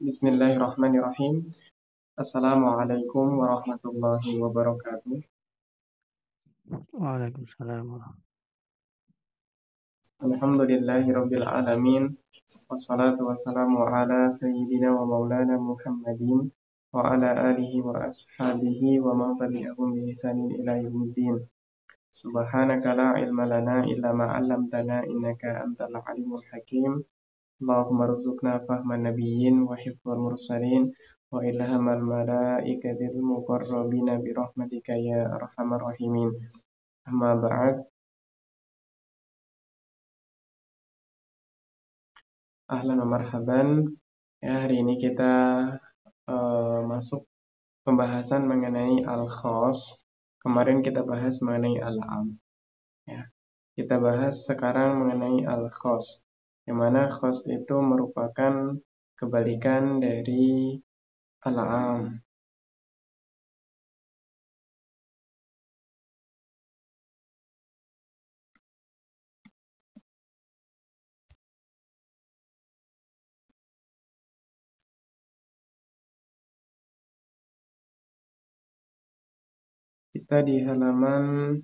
Bismillahirrahmanirrahim. Assalamualaikum warahmatullahi wabarakatuh. Waalaikumsalam. Alhamdulillahirabbil alamin. Wassalatu wassalamu ala sayyidina wa maulana Muhammadin wa ala alihi wa ashabihi wa man tabi'ahum bi ihsanin ila yaumiddin. Subhanaka la ilma lana illa ma 'allamtana innaka antal alimul hakim. Allahumma rzuqna fahman nabiyyin wa hifdzal mursalin wa ilhamal malaikatil muqarrabina bi rahmatika ya arhamar rahimin. Amma ba'd. Ahlan wa marhaban. Ya, hari ini kita masuk pembahasan mengenai al-khas. Kemarin kita bahas mengenai al-am. Ya, kita bahas sekarang mengenai al-khas. Yang mana khas itu merupakan kebalikan dari al-am. Kita di halaman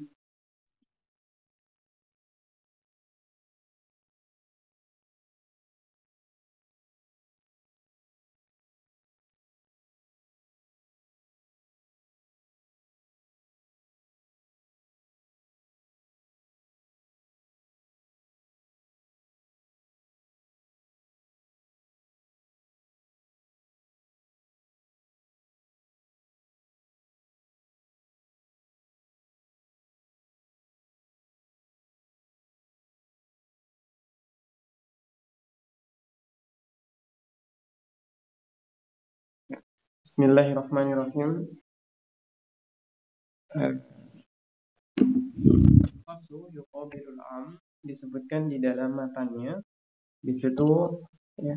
Bismillahirrahmanirrahim. Al-khasu yuqabilul am disebutkan di dalam matanya. Di situ ya,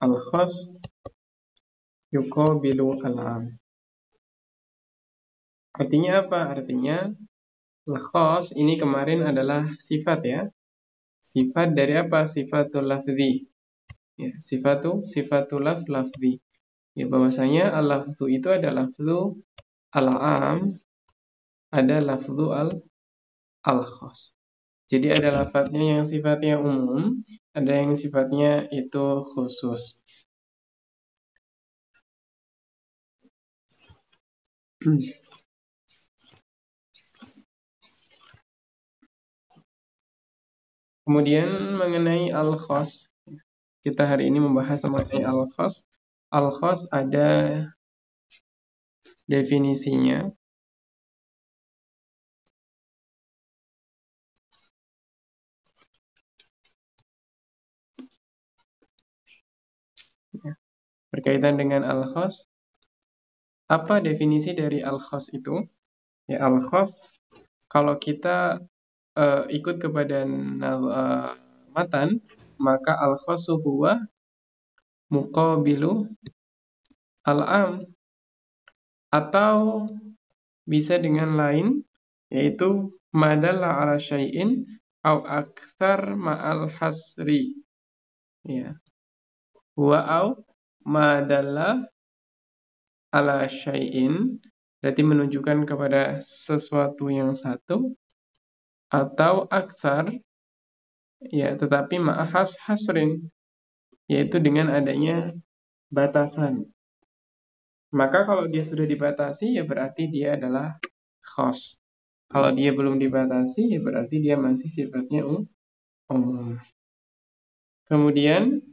al-khas yuqabilu al-am. Artinya apa? Artinya al-khas ini kemarin adalah sifat ya. Sifat dari apa? Sifatul lafzi. Ya, sifatul lafzi. Ya, bahwasanya al-lafzu itu ada lafzu al-am, ada lafzu al-khas. Jadi ada lafadznya yang sifatnya umum, ada yang sifatnya itu khusus. Kemudian mengenai al-khas, kita hari ini membahas mengenai al-khas. Al-khas ada definisinya. Ya, berkaitan dengan al-khas, apa definisi dari al-khas itu? Ya, al-khas, kalau kita ikut kepada matan, maka al-khasu huwa muqabilu al-am, atau bisa dengan lain, yaitu madalla ala syai'in au aktsar ma'al hasri. Ya. Huwa au madalla ala syai'in berarti menunjukkan kepada sesuatu yang satu, atau aktsar ya, tetapi ma'ahas hasrin, yaitu dengan adanya batasan. Maka kalau dia sudah dibatasi, ya berarti dia adalah khas. Kalau dia belum dibatasi, ya berarti dia masih sifatnya umum. Kemudian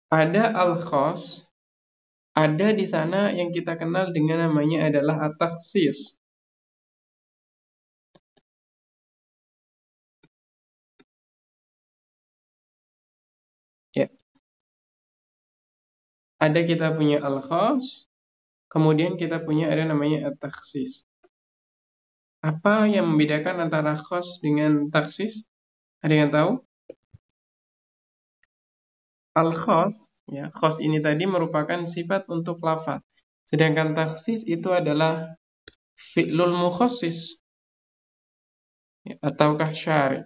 ada al-khas, ada di sana yang kita kenal dengan namanya adalah at-takhsis. Ya, ada kita punya al-khas, kemudian kita punya ada namanya at-takhsis. Apa yang membedakan antara khas dengan taksis? Ada yang tahu? Al-khas, ya, khas ini tadi merupakan sifat untuk lafaz. Sedangkan taksis itu adalah fi'lul mukhassis, ya, ataukah syari'.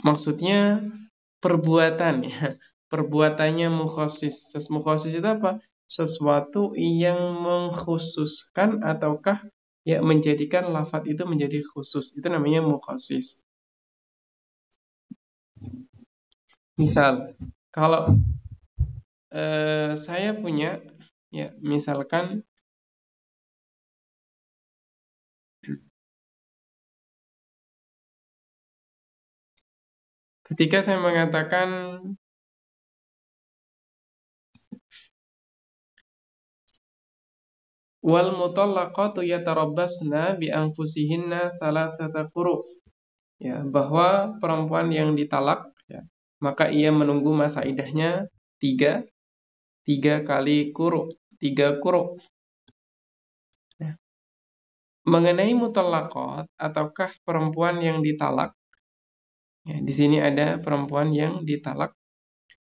Maksudnya perbuatan, ya. Perbuatannya mukhassis. Mukhassis itu apa? Sesuatu yang mengkhususkan ataukah ya menjadikan lafaz itu menjadi khusus. Itu namanya mukhassis. Misal, kalau saya punya, ya, misalkan ketika saya mengatakan wal mutallaqatu yatarabbasna bi anfusihinna thalathata quru', ya, bahwa perempuan yang ditalak, ya, maka ia menunggu masa iddahnya tiga kali quru', 3 quru'. Ya. Mengenai mutallaqat ataukah perempuan yang ditalak, ya, di sini ada perempuan yang ditalak.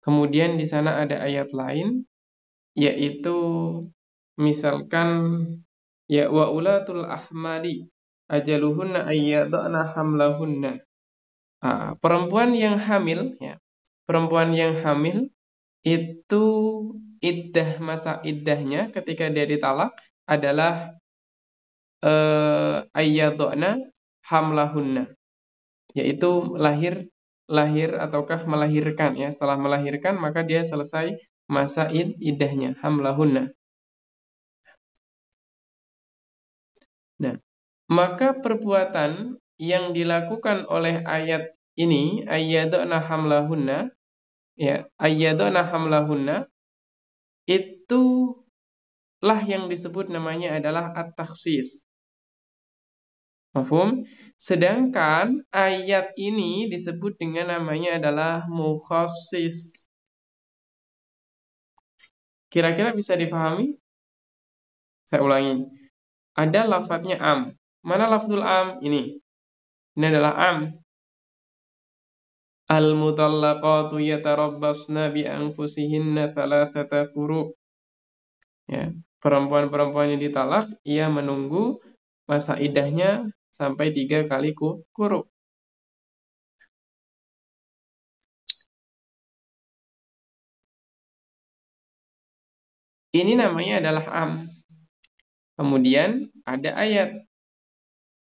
Kemudian di sana ada ayat lain, yaitu misalkan ya wa ulatul ahmali ajaluhunna ayyadana hamlahunna. Perempuan yang hamil, ya, perempuan yang hamil itu masa iddahnya ketika dia ditalak adalah ayyadana hamlahunna, yaitu lahir ataukah melahirkan, ya, setelah melahirkan maka dia selesai masa iddahnya hamlahunna. Nah, maka perbuatan yang dilakukan oleh ayat ini, ayyadana hamlahunna, ya, ayyadana hamlahunna, itulah yang disebut namanya adalah at-takhsis. Mafhum? Sedangkan ayat ini disebut dengan namanya adalah mukhassis. Kira-kira bisa difahami? Saya ulangi. Ada lafadznya am. Mana lafzul am? Ini. Ini adalah am. Al-mutallaqatu yatarabbasna bi anfusihinna thalathata quru'. Ya, perempuan-perempuan yang ditalak, ia menunggu masa iddahnya sampai 3 kali quru'. Ini namanya adalah am. Kemudian ada ayat,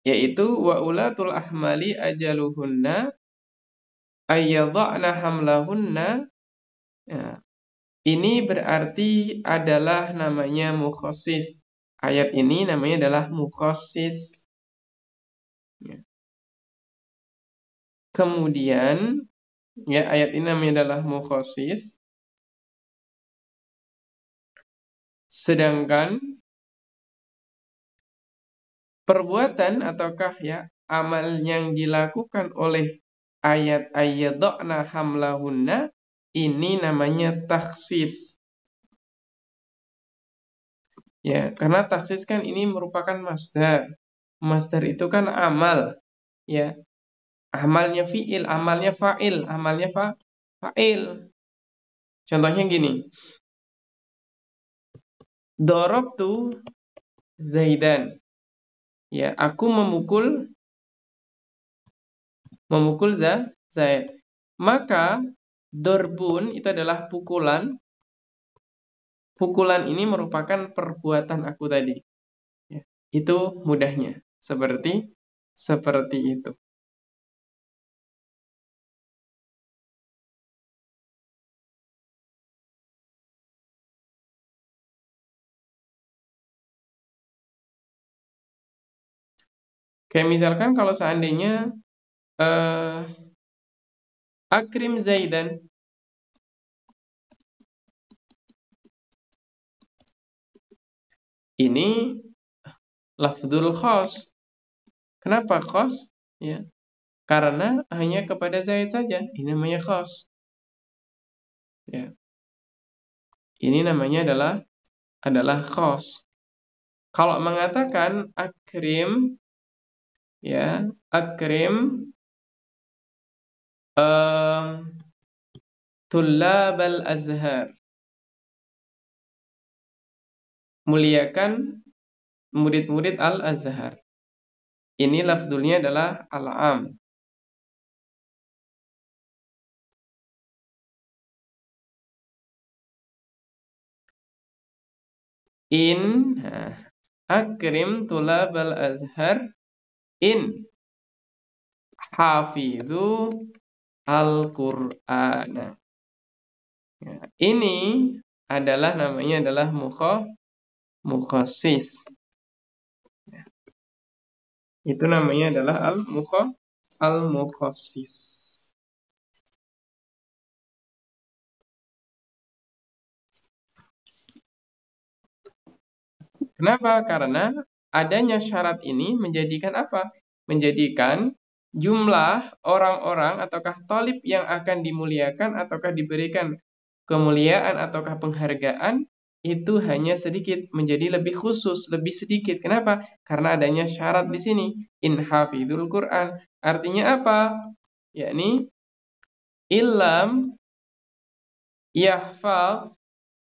yaitu wa ulatul ahmali ajaluhunna ayyadha'na hamlahunna. Ya, ini berarti adalah namanya mukhassis. Ayat ini namanya adalah mukhassis. Ya. Kemudian, ya, ayat ini namanya adalah mukhassis. Sedangkan perbuatan ataukah, ya, amal yang dilakukan oleh ayat ayyadha'na hamlahunna ini namanya takhsis. Ya, karena takhsis kan ini merupakan masdar. Masdar itu kan amal, ya. Amalnya fi'il, amalnya fa'il, amalnya fa'il. Contohnya gini. Darabtu Zaidan. Ya, aku memukul Zaid. Maka dorbun itu adalah pukulan. Pukulan ini merupakan perbuatan aku tadi. Ya, itu mudahnya. Seperti Seperti itu. Kayak misalkan kalau seandainya akrim Zaidan, ini lafdzul khos. Kenapa khos? Ya, karena hanya kepada Zaid saja. Ini namanya khos. Ya, ini namanya adalah khos. Kalau mengatakan akrim, ya, akrim tullabal azhar, muliakan murid-murid al-azhar. Ini lafdzulnya adalah al-am. Akrim tulabal azhar in hafidhu al-Qur'ana. Ya, ini namanya adalah mukhassis. Ya, itu namanya adalah al-mukhassis. Kenapa? Karena adanya syarat ini menjadikan apa? Menjadikan jumlah orang-orang ataukah thalib yang akan dimuliakan ataukah diberikan kemuliaan ataukah penghargaan itu hanya sedikit, menjadi lebih khusus, lebih sedikit. Kenapa? Karena adanya syarat di sini, in hafidhul Qur'an. Artinya apa? Yakni illam yahfaz,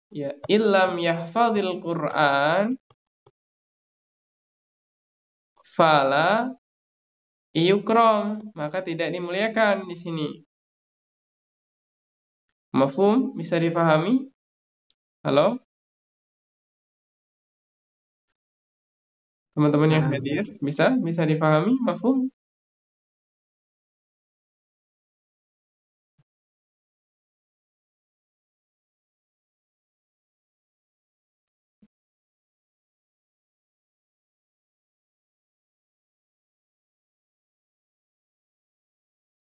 ya, illam yahfazil Qur'an fala yukram, maka tidak dimuliakan di sini. Mafhum? Bisa difahami? Halo? Teman-teman yang hadir, bisa difahami? Mafhum?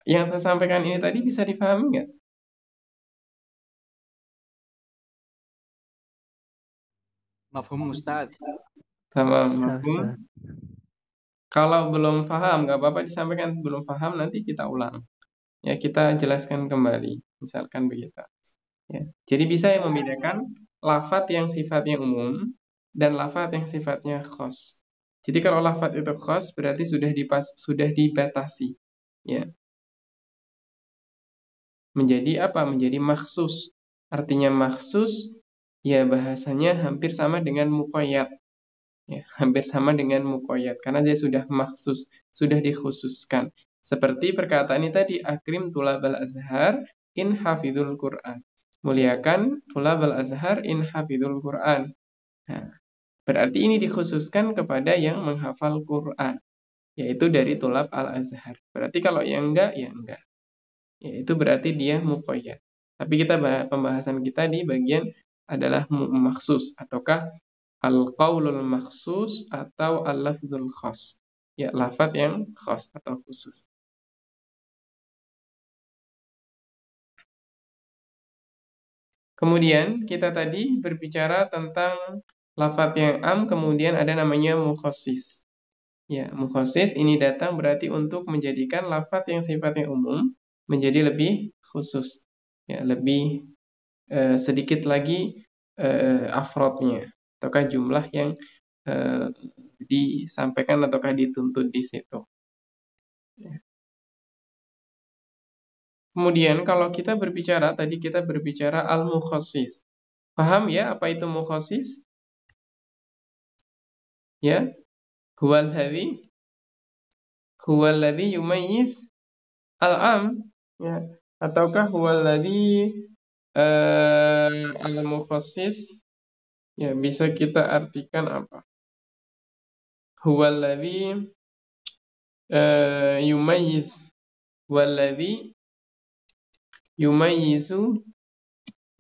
Yang saya sampaikan ini tadi bisa difahami nggak? Mafhum Ustaz. Sama mafhum. Kalau belum paham, nggak apa-apa disampaikan. Belum paham, nanti kita ulang. Ya, kita jelaskan kembali. Misalkan begitu. Ya. Jadi bisa yang membedakan lafadz yang sifatnya umum dan lafadz yang sifatnya khos. Jadi kalau lafadz itu khos berarti sudah dibatasi. Ya. Menjadi apa? Menjadi maksus. Artinya maksus, ya bahasanya hampir sama dengan muqayyad. Ya, hampir sama dengan muqayyad karena dia sudah maksus, sudah dikhususkan. Seperti perkataan ini tadi, akrim tulabal azhar in hafidhul Qur'an. Muliakan tulabal azhar in hafidhul Qur'an. Nah, berarti ini dikhususkan kepada yang menghafal Qur'an, yaitu dari tulab al-azhar. Berarti kalau yang enggak, ya enggak. Ya, itu berarti dia muqayyad. Tapi pembahasan kita di bagian adalah maksus ataukah al-qaulul makhsus atau al-lafdzul khas. Ya, lafaz yang khas atau khusus. Kemudian kita tadi berbicara tentang lafaz yang am, kemudian ada namanya mukhassis. Ya, mukhassis ini datang berarti untuk menjadikan lafaz yang sifatnya umum menjadi lebih khusus. Ya, lebih sedikit lagi afrodnya ataukah jumlah yang disampaikan ataukah dituntut di situ. Kemudian kalau kita berbicara, tadi kita berbicara al-mukhassis. Paham ya apa itu mukhassis? Ya, huwaladzi yumayyiz al-am, ya, ataukah huwaladzi al-mukhassis, ya, bisa kita artikan apa? Huwaladzi yumayyiz, walladzi yumayyizu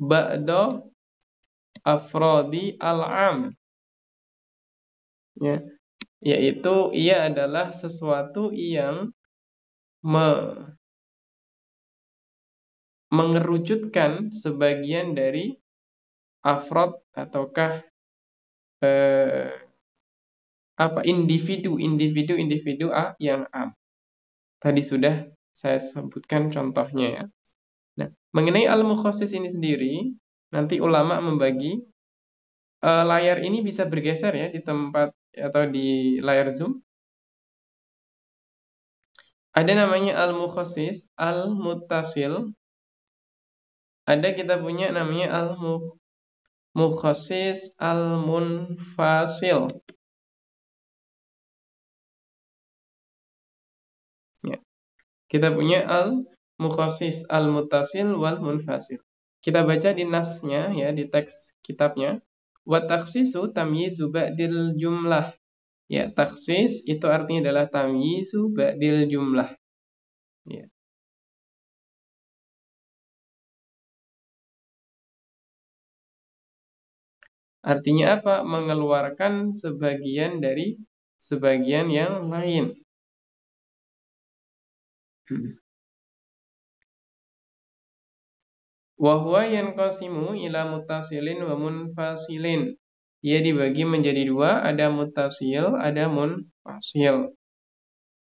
ba'da afrodi al-am, ya, yaitu ia adalah sesuatu yang mengerucutkan sebagian dari afrod ataukah individu yang am. Tadi sudah saya sebutkan contohnya ya. Nah, mengenai al-mukhassis ini sendiri, nanti ulama membagi layar ini bisa bergeser ya di tempat atau di layar Zoom. Ada namanya al-mukhassis, al-muttasil. Ada kita punya namanya al-mukhassis, al-munfasil. Ya. Kita punya al-mukhassis, al-muttasil, wal-munfasil. Kita baca di nasnya ya, di teks kitabnya. Wa takhsisu tamyizu ba'dil jumlah. Ya, takhsis itu artinya adalah tamyizu ba'dil jumlah. Ya. Artinya apa? Mengeluarkan sebagian dari sebagian yang lain. Wa huwa yanqasimu ila muttasilin wa munfasilin. Ia dibagi menjadi dua, ada muttasil, ada munfasil.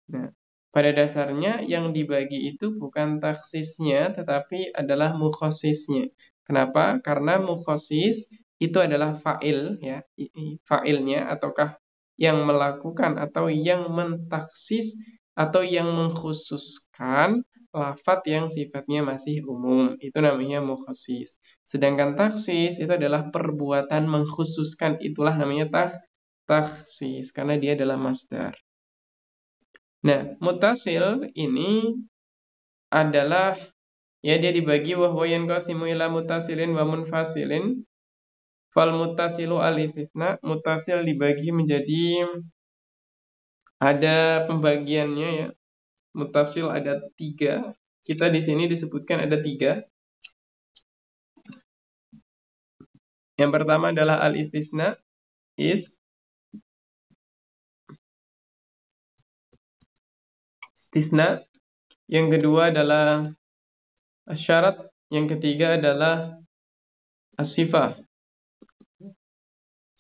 Nah, pada dasarnya yang dibagi itu bukan taksisnya, tetapi adalah mukhassisnya. Kenapa? Karena mukhassis itu adalah fa'il, ya, fa'ilnya, ataukah yang melakukan atau yang mentaksis atau yang mengkhususkan lafadz yang sifatnya masih umum. Itu namanya mukhassis. Sedangkan taksis itu adalah perbuatan mengkhususkan, itulah namanya taksis karena dia adalah masdar. Nah, muttasil ini adalah ya dia dibagi wa huwa yanqasimu ila muttasilin wa munfasilin. Fal muttasilu al-istisna, muttasil dibagi menjadi ada pembagiannya ya. Muttasil ada 3. Kita di sini disebutkan ada 3. Yang pertama adalah al-istisna, istisna. Yang kedua adalah asyarat. Yang ketiga adalah as-sifah.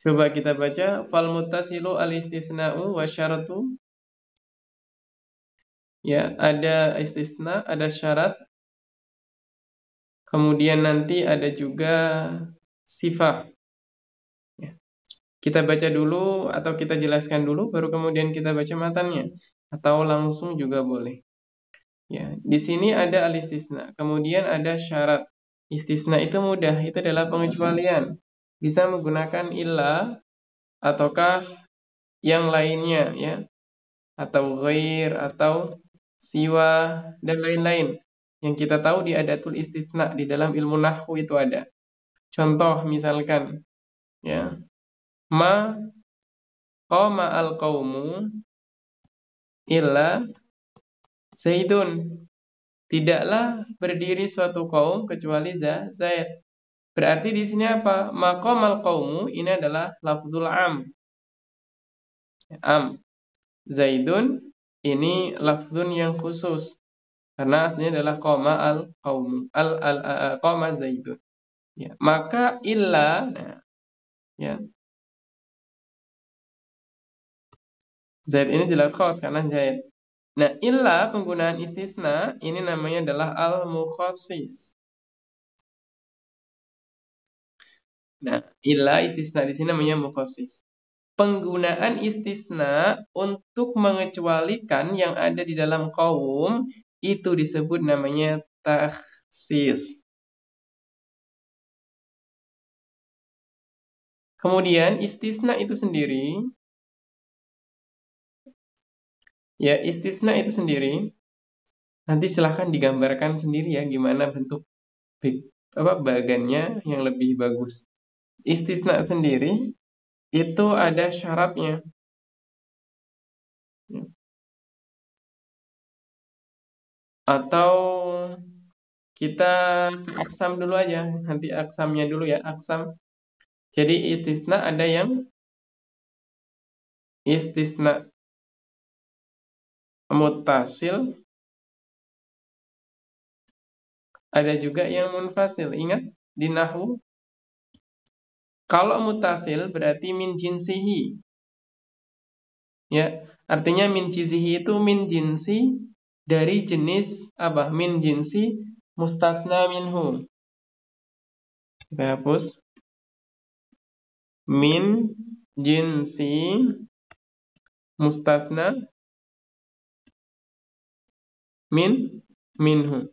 Coba kita baca fal muttasilu al-istisna'u wa syaratu. Ya, ada istisna, ada syarat. Kemudian nanti ada juga sifah. Ya. Kita baca dulu atau kita jelaskan dulu baru kemudian kita baca matannya atau langsung juga boleh. Ya, di sini ada al-istisna, kemudian ada syarat. Istisna itu mudah, itu adalah pengecualian. Bisa menggunakan illa ataukah yang lainnya ya. Atau ghair atau siwa dan lain-lain. Yang kita tahu di adatul istisna di dalam ilmu nahwu itu ada. Contoh misalkan ya. Ma qama al-qaumu illa Zaidun. Tidaklah berdiri suatu kaum kecuali Zaid. Berarti di sini apa? Maqamal qaumu ini adalah lafzul am. Am. Zaidun ini lafzun yang khusus. Karena aslinya adalah qama al-qaumu. Qama Zaidun. Ya, maka illa nah, ya. Zaid ini jelas khos karena Zaid. Nah, illa penggunaan istisna ini namanya adalah al-mukhassis. Nah, illa istisna di sini namanya mukhassis. Penggunaan istisna untuk mengecualikan yang ada di dalam kaum itu disebut namanya takhsis. Kemudian istisna itu sendiri, ya istisna itu sendiri, nanti silahkan digambarkan sendiri ya gimana bentuk bagannya yang lebih bagus. Istisna sendiri itu ada syaratnya. Atau kita ke aksam dulu aja, nanti aksamnya dulu ya, aksam. Jadi istisna ada yang istisna muttasil, ada juga yang munfasil. Ingat di nahwu, kalau muttasil berarti min jinsihi. Ya, artinya min jinsihi itu min jinsi dari jenis apa? Min jinsi mustasna minhu. Kita hapus. Min jinsi mustasna minhu.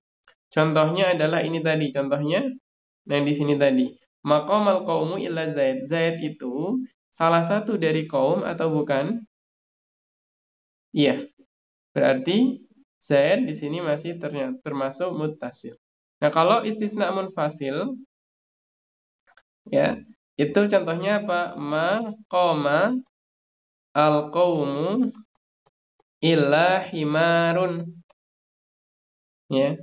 Contohnya adalah ini tadi, contohnya yang di sini tadi. Maqamal qaumu illa Zaid. Zaid itu salah satu dari kaum atau bukan? Iya. Berarti Zaid di sini masih termasuk muttasil. Nah, kalau istisna munfasil ya, itu contohnya apa? Maqama al-qaumu illa himarun. Ya.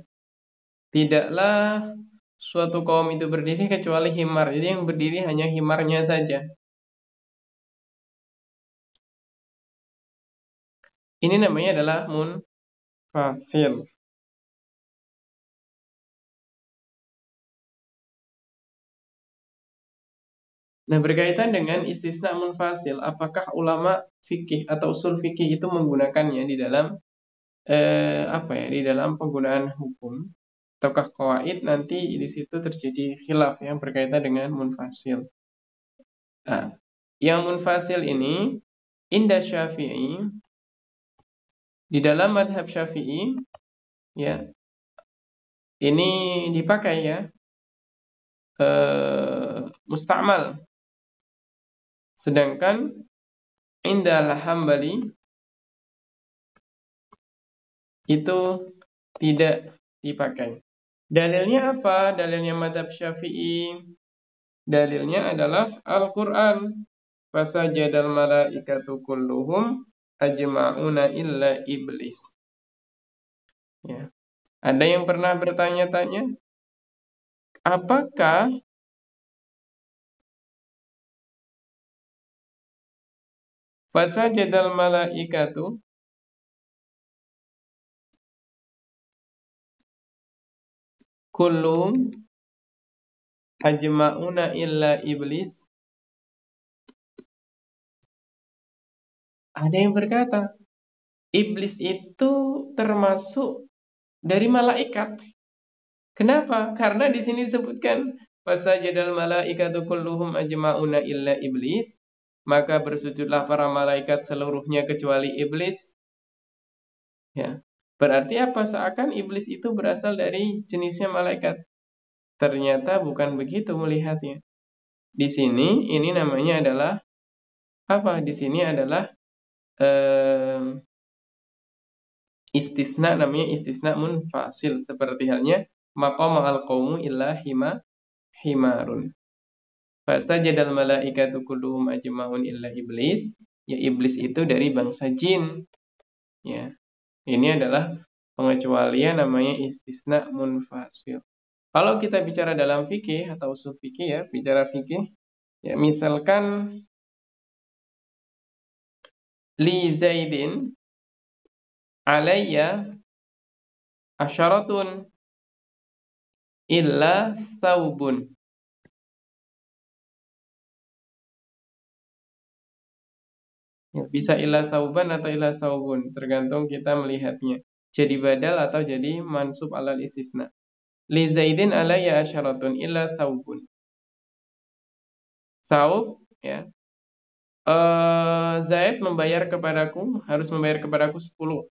Tidaklah suatu kaum itu berdiri kecuali himar. Jadi yang berdiri hanya himarnya saja. Ini namanya adalah munfasil. Nah, berkaitan dengan istisna munfasil, apakah ulama fikih atau usul fikih itu menggunakannya di dalam di dalam penggunaan hukum ataukah qawaid? Nanti di situ terjadi khilaf yang berkaitan dengan munfasil. Nah, yang munfasil ini inda Syafi'i, di dalam madhab Syafi'i ya, ini dipakai ya musta'mal. Sedangkan indal Hambali itu tidak dipakai. Dalilnya apa? Dalilnya madhab Syafi'i. Dalilnya adalah Al-Quran. Fasajadal malaikatu kulluhum ajma'una illa iblis. Ya. Ada yang pernah bertanya-tanya, apakah fasajadal malaikatu kulluhum ajma'una illa iblis? Ada yang berkata, iblis itu termasuk dari malaikat. Kenapa? Karena di sini disebutkan fasajadal malaikatu kulluhum ajma'una illa iblis, maka bersujudlah para malaikat seluruhnya kecuali iblis. Ya. Berarti apa? Seakan iblis itu berasal dari jenisnya malaikat. Ternyata bukan begitu melihatnya. Di sini ini namanya adalah apa? Di sini adalah istisna, namanya istisna munfasil, seperti halnya maqama al-qaumu illa himarun. Fasajadal malaikatu kulluhum ajma'un illa iblis. Ya, iblis itu dari bangsa jin. Ya. Ini adalah pengecualian namanya istisna munfasil. Kalau kita bicara dalam fikih atau usul fikih ya, bicara fikih, ya misalkan li Zaidin alayya asyaratun illa saubun. Ya, bisa illa sauban atau illa saubun, tergantung kita melihatnya. Jadi badal atau jadi mansub alal istisna. Li Zaidin alayya asyaratun illa saubun. Saub, ya. Zaid membayar kepadaku, harus membayar kepadaku 10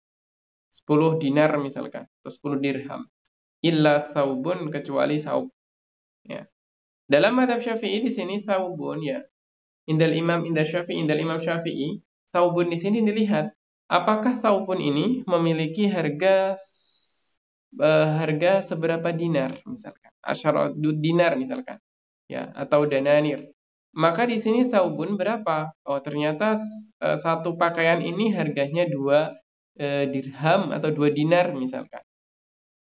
dinar misalkan, atau 10 dirham. Illa saubun, kecuali saub. Ya. Dalam madhab Syafi'i di sini saubun ya. Indal Imam Syafi'i, saubun di sini dilihat apakah saubun ini memiliki harga seberapa dinar misalkan. Asyarat dinar misalkan. Ya, atau dananir. Maka di sini saubun berapa? Oh, ternyata satu pakaian ini harganya 2 dirham atau 2 dinar misalkan.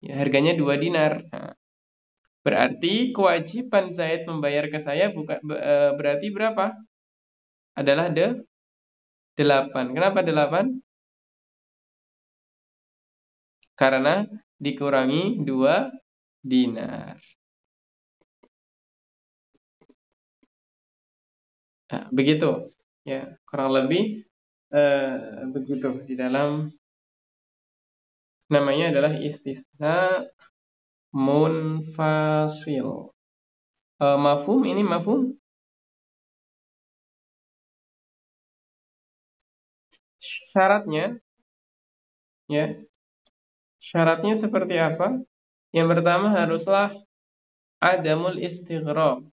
Ya, harganya 2 dinar. Nah, berarti kewajiban Zaid membayar ke saya berarti berapa? Adalah 8. Kenapa 8? Karena dikurangi 2 dinar. Nah, begitu. Ya, kurang lebih begitu di dalam namanya adalah istisna munfasil. Mafhum ini mafhum? Syaratnya ya. Syaratnya seperti apa? Yang pertama haruslah adamul istighraq.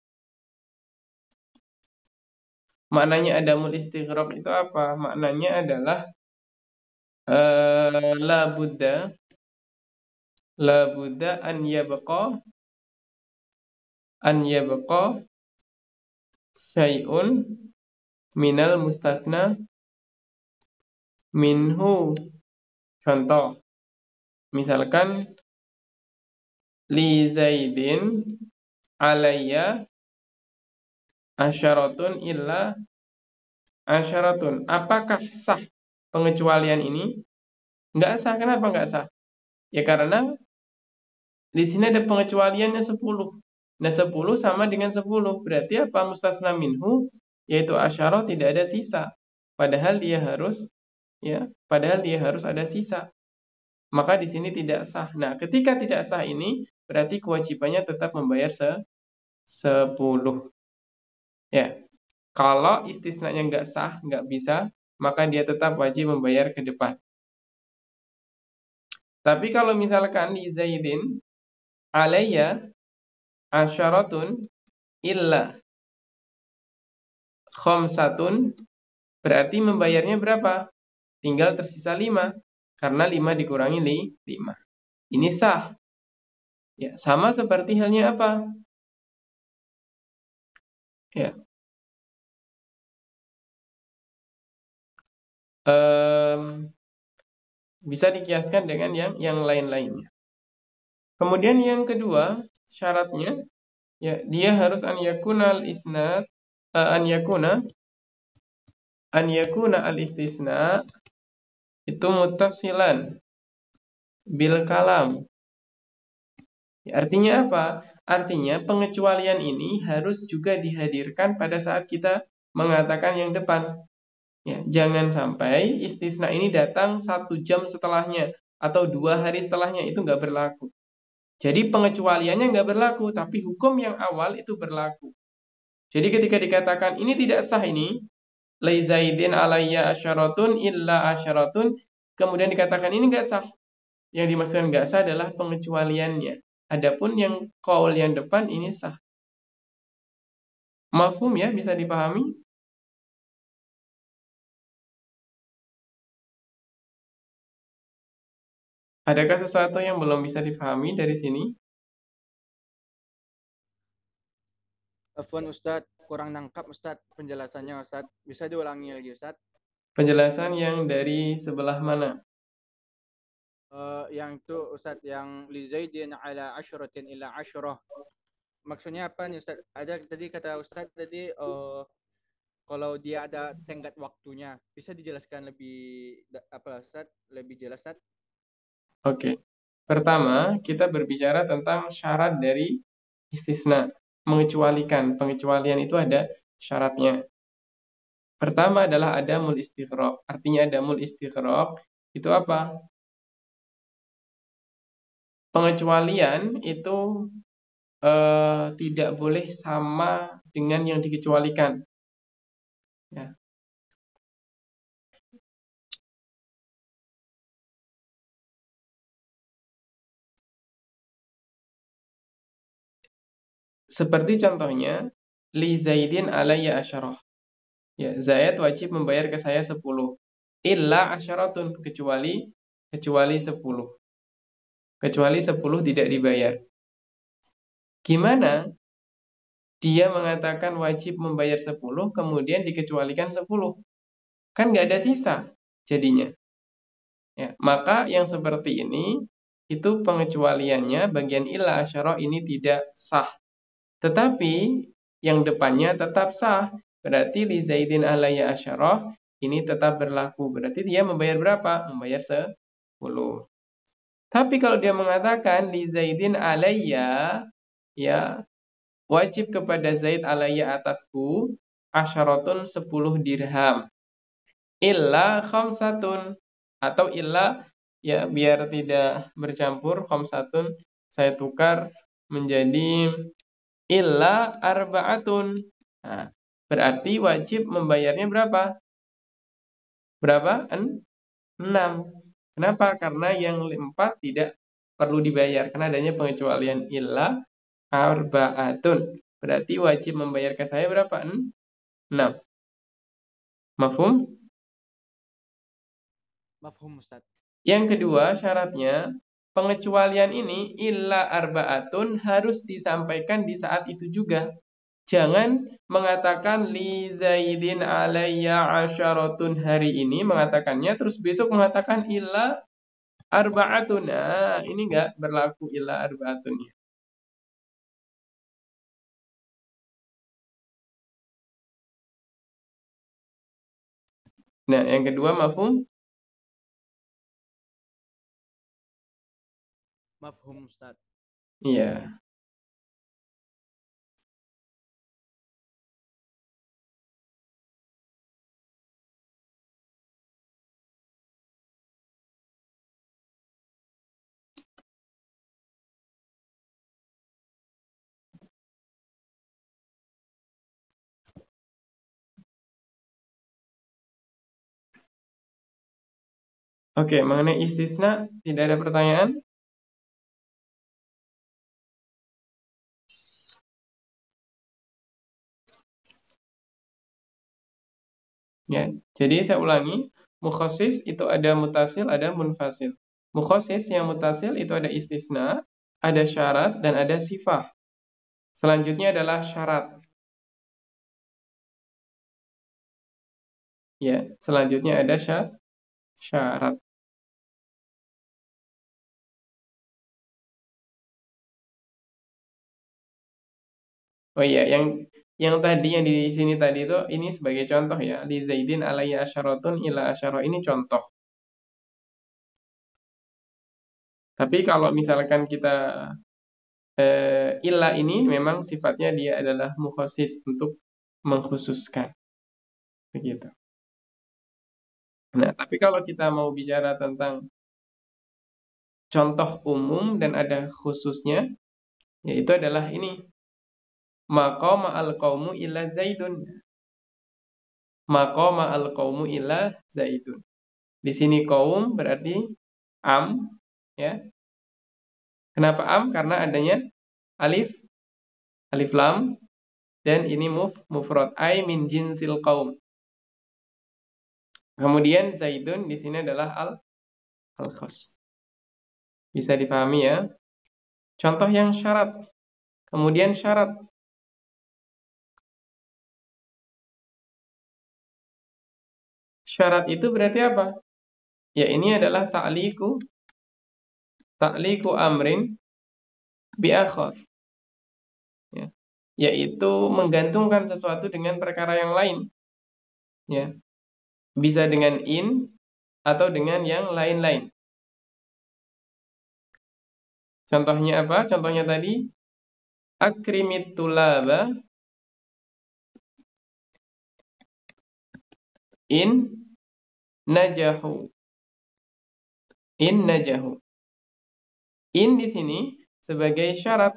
Maknanya adamul istighraq itu apa? Maknanya adalah la budda an yabqa syai'un minal mustasna minhu. Contoh, misalkan li Zaidin alayya asyaratun illa asyaratun. Apakah sah pengecualian ini? Enggak sah. Kenapa enggak sah? Ya karena di sini ada pengecualiannya 10. Nah, 10 sama dengan 10. Berarti apa? Mustasna minhu, yaitu asyarah, tidak ada sisa. Padahal dia harus ada sisa. Maka di sini tidak sah. Nah, ketika tidak sah ini, berarti kewajibannya tetap membayar 10. Ya. Kalau istisnanya nggak sah, nggak bisa, maka dia tetap wajib membayar ke depan. Tapi kalau misalkan li Zaidin alayya asyaratun illa khamsatun, berarti membayarnya berapa? Tinggal tersisa 5. Karena 5 dikurangi 5. Ini sah. Ya, sama seperti halnya apa? Ya. Bisa dikiaskan dengan yang lain-lainnya. Kemudian yang kedua, syaratnya ya dia harus an yakuna al istisna itu muttasilan bil kalam. Ya, artinya apa? Artinya pengecualian ini harus juga dihadirkan pada saat kita mengatakan yang depan. Ya, jangan sampai istisna ini datang 1 jam setelahnya atau 2 hari setelahnya, itu nggak berlaku. Jadi pengecualiannya nggak berlaku, tapi hukum yang awal itu berlaku. Jadi ketika dikatakan ini tidak sah ini, lai Zaidin alayya asyaratun illa asyaratun, kemudian dikatakan ini nggak sah. Yang dimaksudkan nggak sah adalah pengecualiannya. Adapun yang qaul yang depan ini sah. Mafhum ya, bisa dipahami? Adakah sesuatu yang belum bisa dipahami dari sini? Afwan Ustadz, kurang nangkap Ustadz penjelasannya Ustadz. Bisa diulangi lagi Ustadz? Penjelasan yang dari sebelah mana? Yang itu Ustadz, yang li Zaidin ala asyratin ila asyrah. Maksudnya apa nih Ustadz? Ada tadi kata Ustadz tadi kalau dia ada tenggat waktunya, bisa dijelaskan lebih Ustadz? Lebih jelas Ustadz? Oke. Pertama, kita berbicara tentang syarat dari istisna, mengecualikan. Pengecualian itu ada syaratnya. Pertama adalah adamul istighraq. Artinya adamul istighraq itu apa? Pengecualian itu tidak boleh sama dengan yang dikecualikan. Ya. Seperti contohnya, li Zaidin alayya asyarah. Ya, Zaid wajib membayar ke saya 10. Illa asyaratun, kecuali 10. Kecuali 10 tidak dibayar. Gimana dia mengatakan wajib membayar 10, kemudian dikecualikan 10? Kan nggak ada sisa jadinya. Ya, maka yang seperti ini itu pengecualiannya bagian illa asyara ini tidak sah. Tetapi yang depannya tetap sah. Berarti li Zaidin alayya asyara ini tetap berlaku. Berarti dia membayar berapa? Membayar 10. Tapi kalau dia mengatakan li Zaidin alayya, ya wajib kepada Zaid alayya atasku asyaratun 10 dirham. Illa khamsatun, atau illa, ya biar tidak bercampur, khamsatun saya tukar menjadi illa arba'atun. Nah, berarti wajib membayarnya berapa? Berapa? 6. Kenapa? Karena yang 4 tidak perlu dibayar karena adanya pengecualian illa arba'atun. Berarti wajib membayar ke saya berapa? 6. Mafhum? Mafhum Ustaz. Yang kedua syaratnya, pengecualian ini illa arba'atun harus disampaikan di saat itu juga. Jangan mengatakan li Zaidin alayya asyaratun hari ini mengatakannya terus besok mengatakan illa arba'atun. Nah, ini enggak berlaku illa arba'atun. Nah, yang kedua mafhum? Mafhum Ustaz. Iya. Oke, mengenai istisna tidak ada pertanyaan? Ya, jadi saya ulangi, mukhasis itu ada mutasil, ada munfasil. Mukhasis yang mutasil itu ada istisna, ada syarat, dan ada sifah. Selanjutnya adalah syarat. Ya, selanjutnya ada syarat. Oh iya, yang tadi yang di sini tadi itu ini sebagai contoh ya. Li Zaidin alayya asyaratun ila asyara, ini contoh. Tapi kalau misalkan kita illa ini memang sifatnya dia adalah mukhasis, untuk mengkhususkan. Begitu. Nah, tapi kalau kita mau bicara tentang contoh umum dan ada khususnya, yaitu adalah ini. Maqama al-qaumu illa Zaidun. Maqama al-qaumu illa Zaidun. Di sini kaum berarti am, ya. Kenapa am? Karena adanya alif lam, dan ini mufrad, ai min jinsil qaum. Kemudian Zaidun di sini adalah al-khas. Bisa dipahami ya? Contoh yang syarat. Kemudian syarat. Syarat itu berarti apa? Ya, ini adalah ta'liku amrin bi akhar. Ya. Yaitu menggantungkan sesuatu dengan perkara yang lain. Ya. Bisa dengan in atau dengan yang lain-lain. Contohnya apa? Contohnya tadi akrimit tulaba in najahu. In najahu. In di sini sebagai syarat.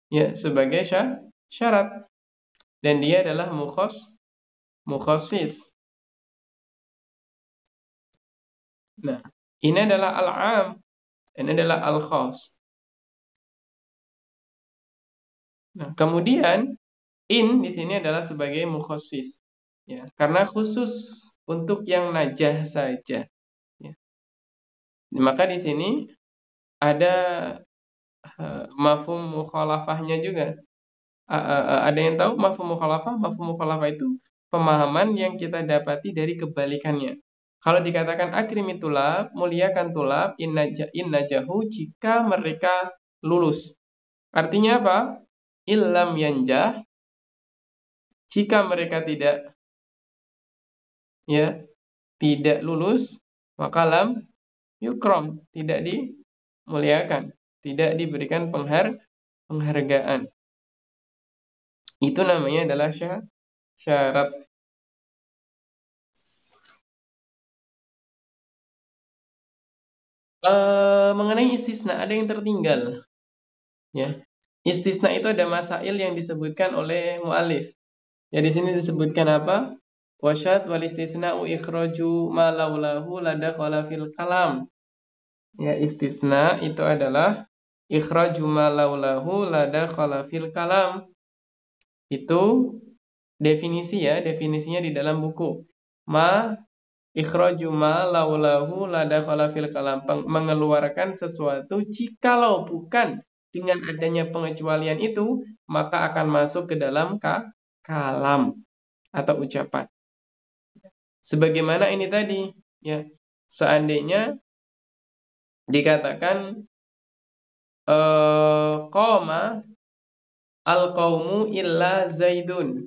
Ya, sebagai syarat. Dan dia adalah mukhasis. Nah, ini adalah al-am, ini adalah al-khas. Nah, kemudian in di sini adalah sebagai mukhasis. Ya, karena khusus untuk yang najah saja. Ya. Maka di sini ada mafhum mukhalafahnya juga. Ada yang tahu mafhum mukhalafah? Mafhum mukhalafah itu pemahaman yang kita dapati dari kebalikannya. Kalau dikatakan akrimi tulab, muliakan tulab, inna jahu, jika mereka lulus. Artinya apa? Illam yanjah, jika mereka tidak lulus, maka lam yukrom, tidak dimuliakan, tidak diberikan penghargaan. Itu namanya adalah syarat. Mengenai istisna, ada yang tertinggal. Ya, istisna itu ada masail yang disebutkan oleh mu'alif. Ya, di sini disebutkan apa? Wasyad wal istisna'u ikhraju ma laulahu ladakhala fil kalam. Ya, istisna itu adalah ikhraju ma laulahu ladakhala fil kalam. Itu definisi ya, definisinya di dalam buku. Ikhraju ma laulahu ladakhala fil kalam, mengeluarkan sesuatu jikalau bukan dengan adanya pengecualian itu, maka akan masuk ke dalam kalam atau ucapan. Sebagaimana ini tadi, ya. Seandainya dikatakan qoma al-qaumu illa Zaidun.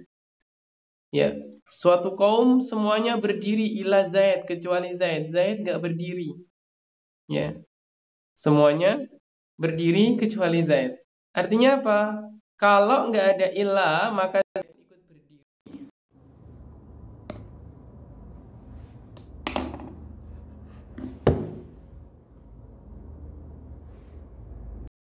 Ya, suatu kaum semuanya berdiri illa Zaid, kecuali Zaid. Zaid enggak berdiri. Ya. Semuanya berdiri kecuali Zaid. Artinya apa? Kalau enggak ada illa, maka